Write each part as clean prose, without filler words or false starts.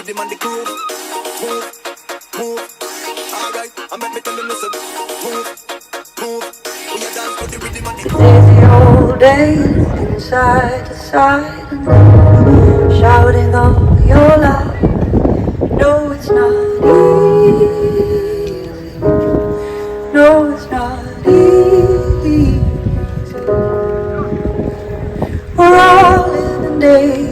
rhythm and the groove. Move, move. Alright, I make me tell you listen. Move, move. We a dance to the rhythm and the groove. Lazy old days inside to side and shouting all your life. No, it's not easy. No, it's not easy. We're all living day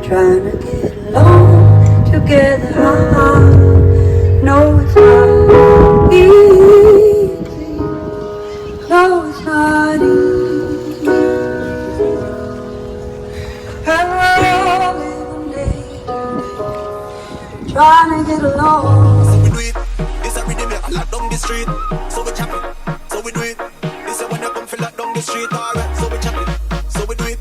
trying to get along together. No, it's not easy. No, it's not easy. And we're all living day trying to get along. So we do it. This a rhythm I lock down the street. So we chop it. So we do it. This a when you come feel lock down the street. Alright, so we chop it. So we do it.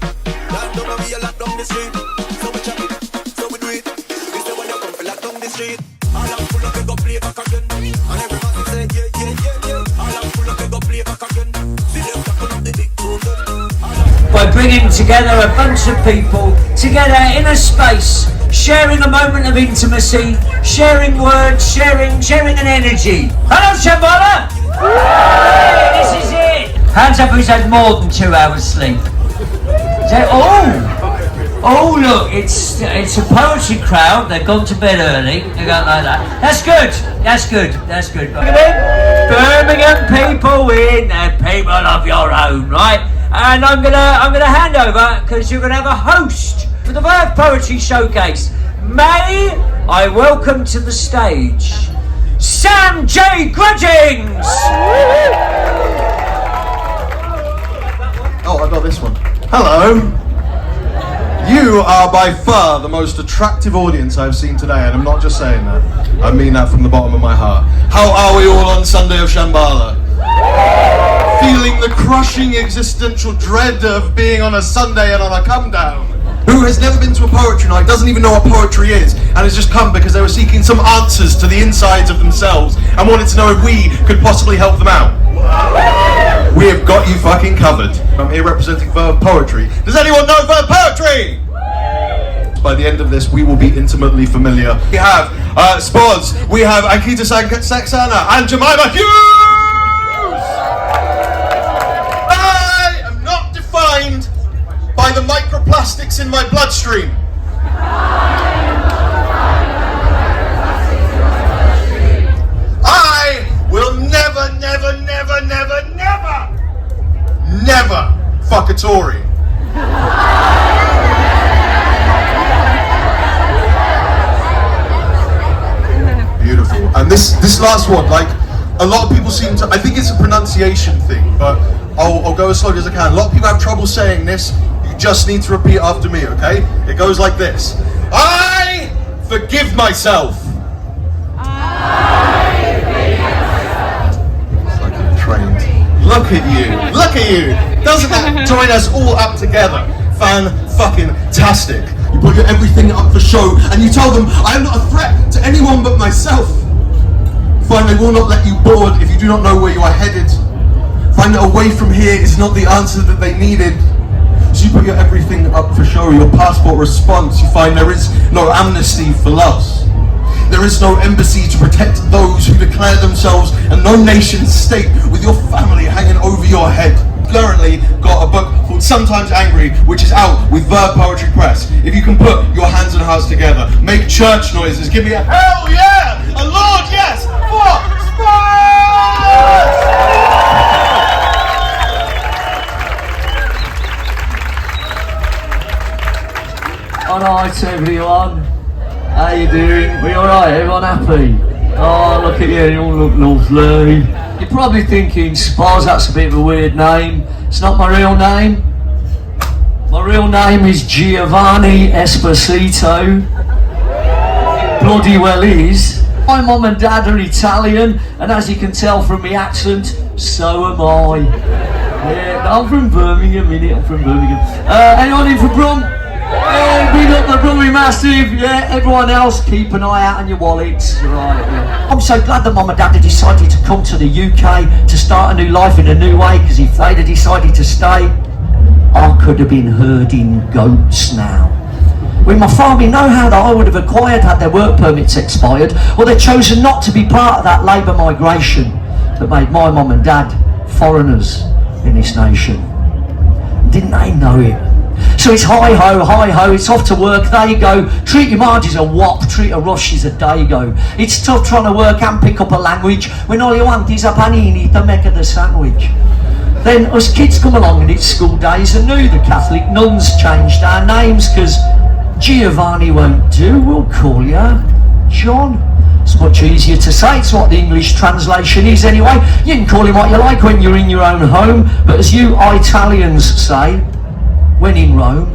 Lock down and we a lock down the street. So we chop it. So we do it. This a when you come feel lock down the street. All I'm full of they go play back again. And everybody say yeah, yeah, yeah, yeah. All I'm full of they go play back again. See them tackle up the big two gun. By bringing together a bunch of people together in a space, sharing a moment of intimacy, sharing words, sharing an energy. Hello, Shambala! This is it! Hands up who's had more than 2 hours sleep. Oh look, it's a poetry crowd. They've gone to bed early. They go like that. That's good. Birmingham people in, they're people of your own, right? And I'm gonna hand over because you're gonna have a host for the Verve Poetry Showcase. May I welcome to the stage Sam J. Grudgings. Oh, I got this one. Hello. You are by far the most attractive audience I've seen today, and I'm not just saying that. I mean that from the bottom of my heart. How are we all on Sunday of Shambala? Feeling the crushing existential dread of being on a Sunday and on a come down. Who has never been to a poetry night, doesn't even know what poetry is, and has just come because they were seeking some answers to the insides of themselves and wanted to know if we could possibly help them out? We have got you fucking covered. I'm here representing Verve Poetry. Does anyone know Verve Poetry? By the end of this, we will be intimately familiar. We have Spods, we have Ankita Saxena, and Jemima Hughes! I am not defined by the microplastics in my bloodstream. I will never fuck a Tory. Beautiful. And this last one, like, a lot of people seem to, I think it's a pronunciation thing, but I'll go as slowly as I can. A lot of people have trouble saying this. You just need to repeat after me, okay? It goes like this. I forgive myself. It's like you're trained. Look at you. Doesn't that join us all up together? Fan-fucking-tastic. You put your everything up for show and you tell them, I am not a threat to anyone but myself. Find they will not let you board if you do not know where you are headed. Find that away from here is not the answer that they needed. So you put your everything up for show, your passport response, you find there is no amnesty for loss. There is no embassy to protect those who declare themselves and no nation state with your family hanging over your head. Currently got a book called Sometimes Angry, which is out with Verve Poetry Press. If you can put your hands and hearts together, make church noises, give me a hell yeah, a Lord yes, for Spurs! Alright everyone, how you doing? We alright? Everyone happy? Oh, look at you, you all look lovely. You're probably thinking, Spars, that's a bit of a weird name. It's not my real name. My real name is Giovanni Esposito. It bloody well is. My mum and dad are Italian, and as you can tell from my accent, so am I. Yeah, I'm from Birmingham, innit? I'm from Birmingham. Anyone in for Brum? Yeah, big up the Brummy Massive. Yeah, everyone else, keep an eye out on your wallets. Right, yeah. I'm so glad that Mum and Dad had decided to come to the UK to start a new life in a new way, because if they'd have decided to stay, I could have been herding goats now. When my family know how that I would have acquired had their work permits expired, or they'd chosen not to be part of that labour migration that made my mum and dad foreigners in this nation. Didn't they know it? So it's hi-ho, it's off to work, there you go. Treat your Marge as a wop, treat a Rush as a Dago. It's tough trying to work and pick up a language when all you want is a panini to make the sandwich. Then us kids come along and it's school days and knew the Catholic nuns changed our names because Giovanni won't do, we'll call you John. It's much easier to say, it's what the English translation is anyway. You can call him what you like when you're in your own home, but as you Italians say, when in Rome.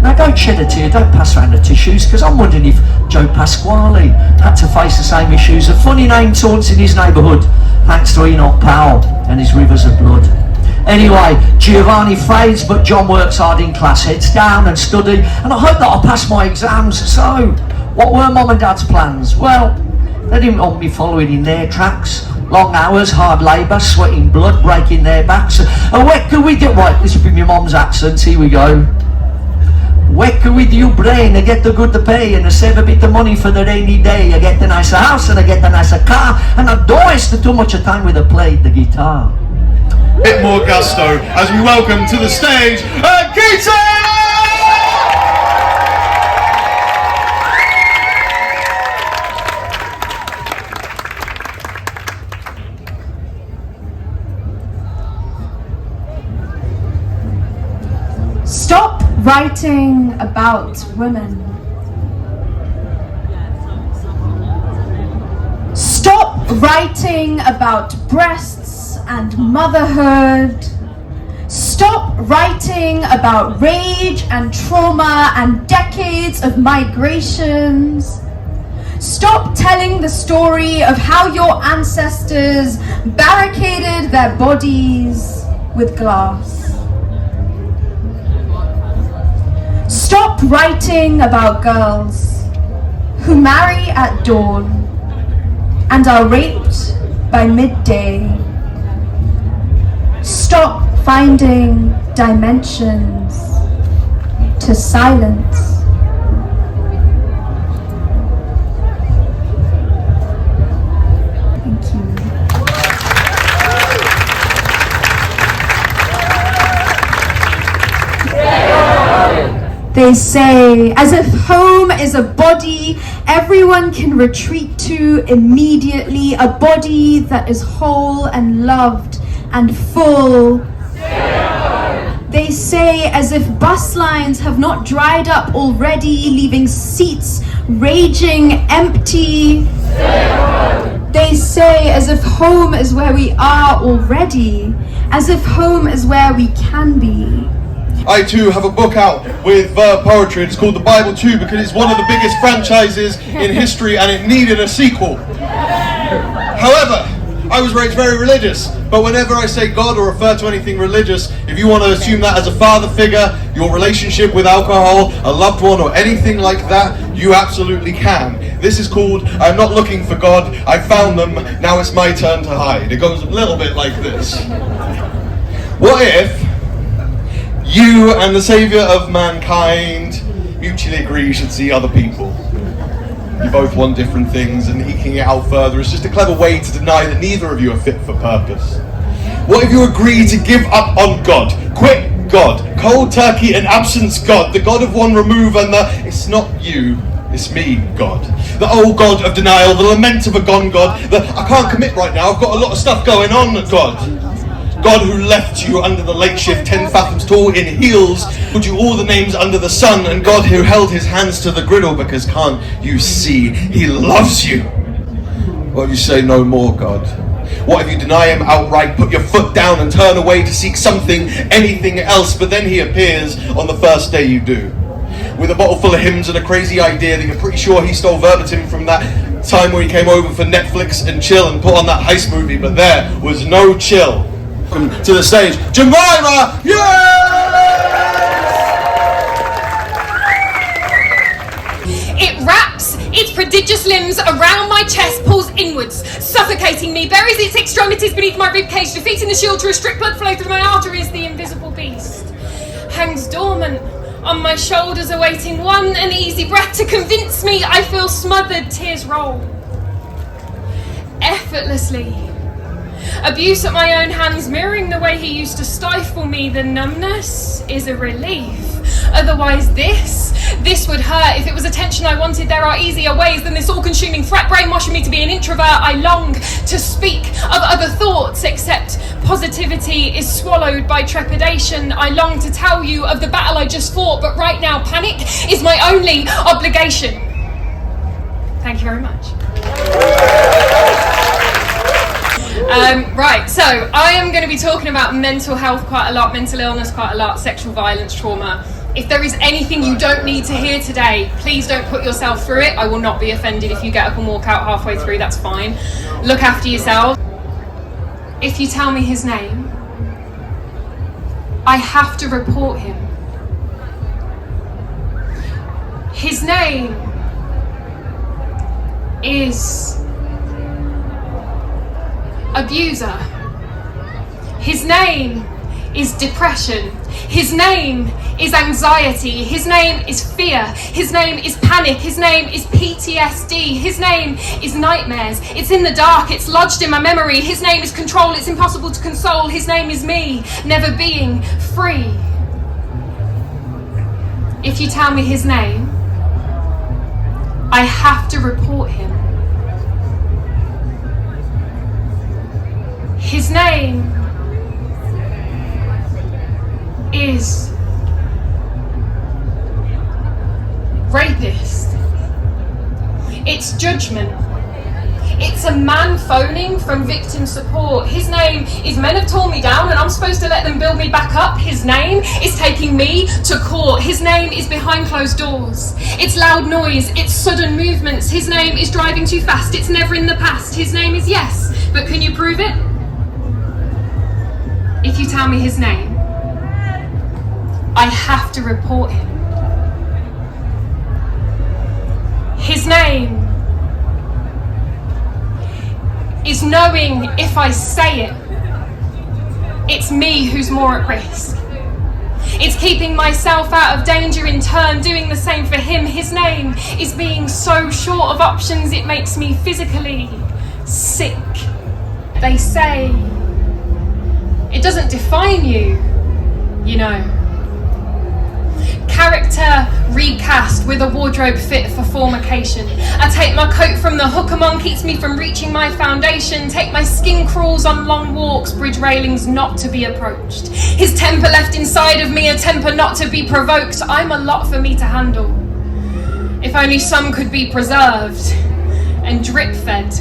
Now go shed a tear, don't pass around the tissues, because I'm wondering if Joe Pasquale had to face the same issues. A funny name taunts in his neighbourhood, thanks to Enoch Powell and his rivers of blood. Anyway, Giovanni fades, but John works hard in class, heads down and study, and I hope that I'll pass my exams. So, what were Mum and Dad's plans? Well, they didn't want me following in their tracks. Long hours, hard labour, sweating blood, breaking their backs. What can we do? Right, this will be my mum's accent, here we go. Work with your brain, I get the good pay, and I save a bit of money for the rainy day. I get a nicer house and I get a nicer car, and I don't waste too much time with I play the guitar. Bit more gusto as we welcome to the stage, Gita! Stop writing about women. Stop writing about breasts and motherhood. Stop writing about rage and trauma and decades of migrations. Stop telling the story of how your ancestors barricaded their bodies with glass. Stop writing about girls who marry at dawn and are raped by midday. Stop finding dimensions to silence. Thank you. They say, as if home is a body everyone can retreat to immediately, a body that is whole and loved and full. They say, as if bus lines have not dried up already, leaving seats raging empty. They say, as if home is where we are already, as if home is where we can be. I too have a book out with poetry. It's called The Bible Too because it's one of the biggest franchises in history and it needed a sequel. However, I was raised very religious, but whenever I say God or refer to anything religious, if you want to assume that as a father figure, your relationship with alcohol, a loved one or anything like that, you absolutely can. This is called I'm Not Looking for God, I Found Them, Now It's My Turn to Hide. It goes a little bit like this. What if you and the saviour of mankind mutually agree you should see other people? You both want different things, and eking it out further is just a clever way to deny that neither of you are fit for purpose. What if you agree to give up on God? Quit God, cold turkey and absence God, the God of one remove and the it's not you, it's me God. The old God of denial, the lament of a gone God, the I can't commit right now, I've got a lot of stuff going on God. God who left you under the late shift 10 fathoms tall in heels, put you all the names under the sun, and God who held his hands to the griddle because can't you see he loves you? What if you say no more God? What if you deny him outright, put your foot down and turn away to seek something, anything else, but then he appears on the first day you do? With a bottle full of hymns and a crazy idea that you're pretty sure he stole verbatim from that time where he came over for Netflix and chill and put on that heist movie, but there was no chill. Welcome to the stage, Jemima! It wraps its prodigious limbs around my chest, pulls inwards, suffocating me, buries its extremities beneath my ribcage, defeating the shield to restrict blood flow through my arteries. The invisible beast hangs dormant On my shoulders awaiting one an easy breath to convince me I feel smothered, tears roll. Effortlessly. Abuse at my own hands, mirroring the way he used to stifle me. The numbness is a relief. Otherwise this would hurt. If it was attention I wanted, there are easier ways than this all-consuming threat brainwashing me to be an introvert. I long to speak of other thoughts, except positivity is swallowed by trepidation. I long to tell you of the battle I just fought, but right now panic is my only obligation. Thank you very much. Right, so I am going to be talking about mental health quite a lot, mental illness quite a lot, sexual violence, trauma. If there is anything you don't need to hear today, please don't put yourself through it. I will not be offended if you get up and walk out halfway through, that's fine. Look after yourself. If you tell me his name, I have to report him. His name is abuser. His name is depression. His name is anxiety. His name is fear. His name is panic. His name is PTSD. His name is nightmares. It's in the dark. It's lodged in my memory. His name is control. It's impossible to console. His name is me, never being free. If you tell me his name, I have to report him. His name is rapist. It's judgment. It's a man phoning from victim support. His name is men have torn me down and I'm supposed to let them build me back up. His name is taking me to court. His name is behind closed doors. It's loud noise. It's sudden movements. His name is driving too fast. It's never in the past. His name is yes, but can you prove it? If you tell me his name, I have to report him. His name is knowing if I say it, it's me who's more at risk. It's keeping myself out of danger in turn, doing the same for him. His name is being so short of options it makes me physically sick. They say it doesn't define you, you know. Character recast with a wardrobe fit for formication. I take my coat from the hook among, keeps me from reaching my foundation. Take my skin crawls on long walks, bridge railings not to be approached. His temper left inside of me, a temper not to be provoked. I'm a lot for me to handle. If only some could be preserved and drip fed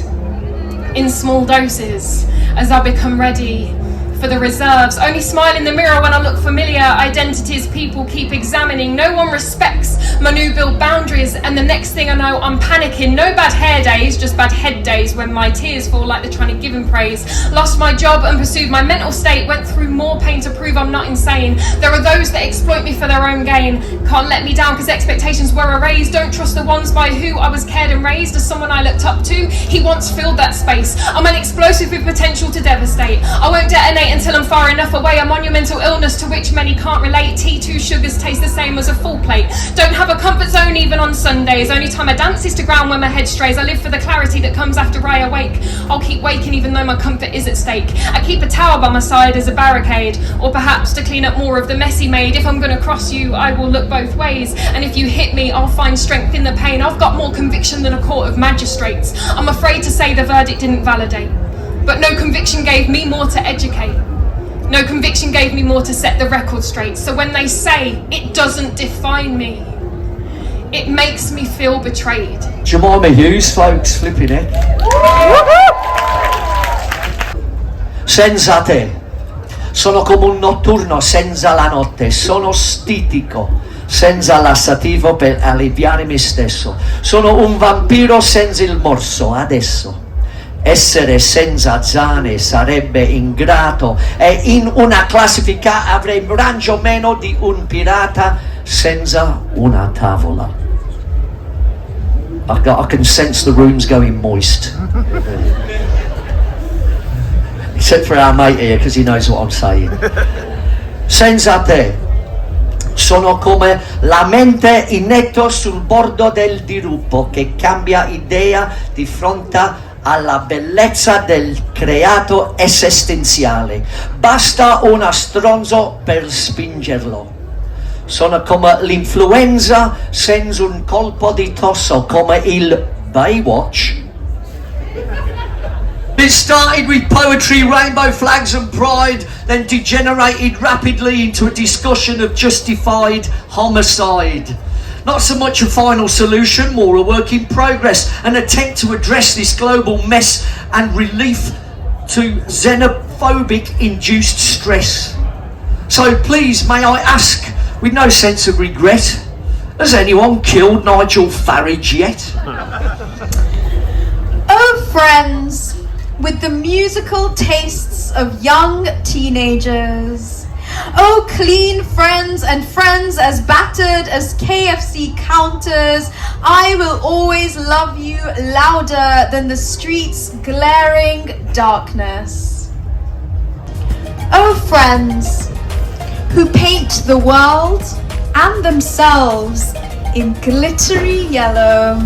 in small doses as I become ready for the reserves. Only smile in the mirror when I look familiar. Identities people keep examining. No one respects my new build boundaries, and the next thing I know I'm panicking. No bad hair days, just bad head days when my tears fall like they're trying to give him praise. Lost my job and pursued my mental state. Went through more pain to prove I'm not insane. There are those that exploit me for their own gain. Can't let me down because expectations were erased. Don't trust the ones by who I was cared and raised. As someone I looked up to, he once filled that space. I'm an explosive with potential to devastate. I won't detonate until I'm far enough away. A monumental illness to which many can't relate. T2 sugars taste the same as a full plate. Don't have a comfort zone even on Sundays. Only time I dance is to ground when my head strays. I live for the clarity that comes after I awake. I'll keep waking even though my comfort is at stake. I keep a tower by my side as a barricade, or perhaps to clean up more of the mess he made. If I'm gonna cross you, I will look both ways, and if you hit me, I'll find strength in the pain. I've got more conviction than a court of magistrates. I'm afraid to say the verdict didn't validate, but no conviction gave me more to educate. No conviction gave me more to set the record straight. So when they say it doesn't define me, it makes me feel betrayed. Jemima Hughes, folks, flipping it. Senza te, sono come un notturno senza la notte, sono stitico, senza lassativo per alleviare me stesso, sono un vampiro senza il morso adesso. Essere senza zane sarebbe ingrato e in una classifica avrei rango meno di un pirata senza una tavola. I can sense the room's going moist. Except for our mate here, because he knows what I'm saying. Senza te, Sono come la mente in netto sul bordo del diruppo che cambia idea di fronte alla bellezza del creato esistenziale. Basta uno stronzo per spingerlo. Sono come l'influenza senza un colpo di tosse, come il Baywatch. It started with poetry, rainbow flags and pride, then degenerated rapidly into a discussion of justified homicide. Not so much a final solution, more a work in progress, an attempt to address this global mess and relief to xenophobic induced stress. So please, may I ask, with no sense of regret, has anyone killed Nigel Farage yet? Oh, friends, with the musical tastes of young teenagers. Oh, clean friends and friends as battered as KFC counters, I will always love you louder than the street's glaring darkness. Oh, friends who paint the world and themselves in glittery yellow,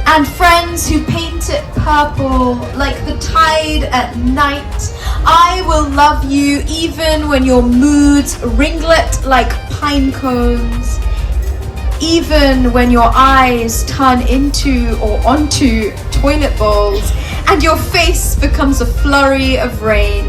and friends who paint it purple like the tide at night, I will love you even when your moods ringlet like pine cones, even when your eyes turn into or onto toilet bowls and your face becomes a flurry of rain.